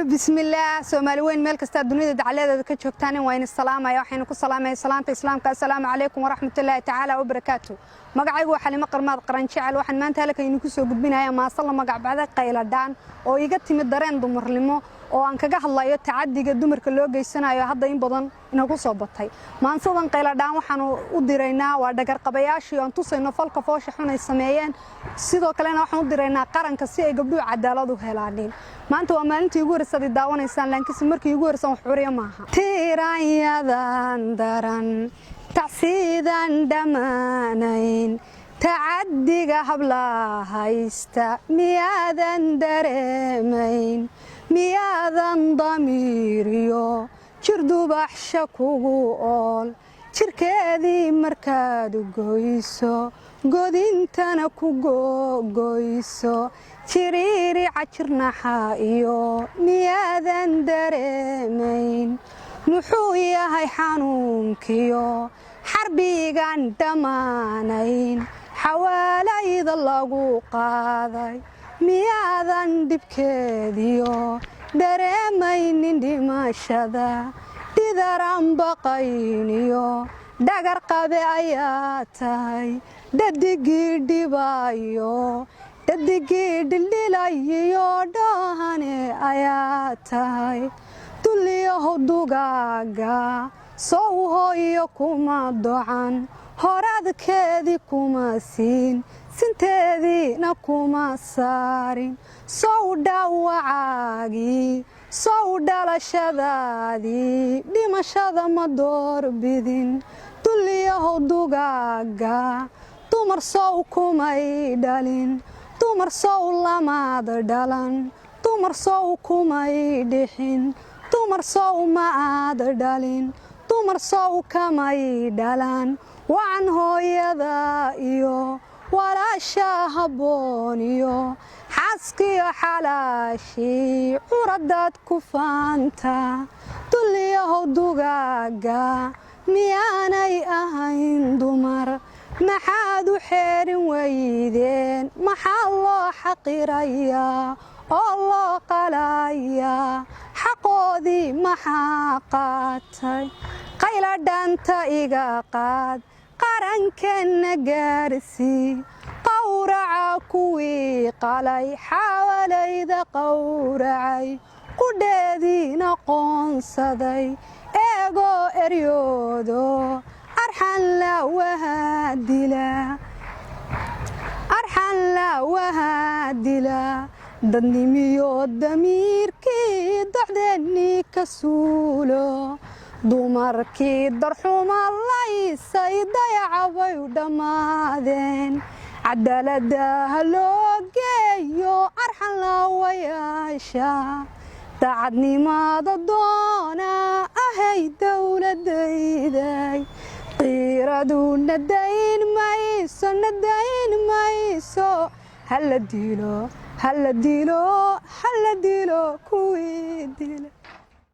بسم الله سومالي وين ملك استاد دنيا دعالة كجوكتان وين السلام يا وحين كل سلام سلامة إسلام السلام عليكم ورحمة الله تعالى وبركاته مقعي وحلي مقرمات قرنشعل وحن ما انتهى لك ينكسو قدبنا يا ما صلى مقع بعد قيل دان oo iga timid dareen dumarnimo oo aan kaga hadlayo tacadiga dumarka loo geysanayo hadda in badan inagu soo batay maansadan qayladaan waxaan u diraynaa waa dhagar qabayaashii aan tusayno falka foosha xun ay sameeyeen sidoo kalena waxaan u diraynaa qaranka si ay gabdhuhu cadaalad u helaan maanta waa maalintii ugu horeysay daawanaysaan laakiin markii ugu horeysay wax xuriyo maaha tiirayadan daran tacsiidan dhamaanayn تعديها hablaha haysta miyaadan dareemayn miyaadan damiiriyo jirdubaxsha kugu ool jirkeedii markaad goyso godintana ku goyso jiriiri cajirnaxa iyo miyaadan dareemayn muxuu yahay xanuunkiyo xarbigan dhamaanayn xawaalayda lagu qaaday miyaadan dhibkeediyo dareemaynin dhimashada dhidaran baqayniyo dhagar qabe ayaa tahay dhadigii dhibayo dhadigii dhildhilayo dhahane ayaa tahay dulliyaho dugaaga soo hooyo kuma docan horadkeedii kuma siin sinteediina kuma saarin soo dhawacaagii soo dhalashadaadii dhimashada ma doorbidin dulliyaho dugaaga dumar sow kumay dhalin dumar sow lamaad dhalan dumar sow kumay dhixin dumar sow ma aad dhalin dumar sow kamay dhalan waan hooyada iyo walaasha habboon iyo xaaskiyo xalaashii curadaad ku faanta dulliyaho dugaaga miyaanay ahayn dumar maxaad u xeerin weydeen maxaa loo xaqirayaa oo loo qalayaa xaqoodii maxaa qaatay qayladhaanta iga qaad qarankeena gaarsii qawraca kuwii qalay xaawalayda qawracay qudheediina qoonsaday eegoo eryoodo arxan la wahaadila dadnimiyo damiirkii docdeennii ka suulo dumarkii darxuma laysay dayacabay u dhammaadeen cadaaladda ha loo geeyo arxan laawayaasha daacadnimada doona ahay dowladayday qiiradu nadayn mayso hala dilo kuwii dila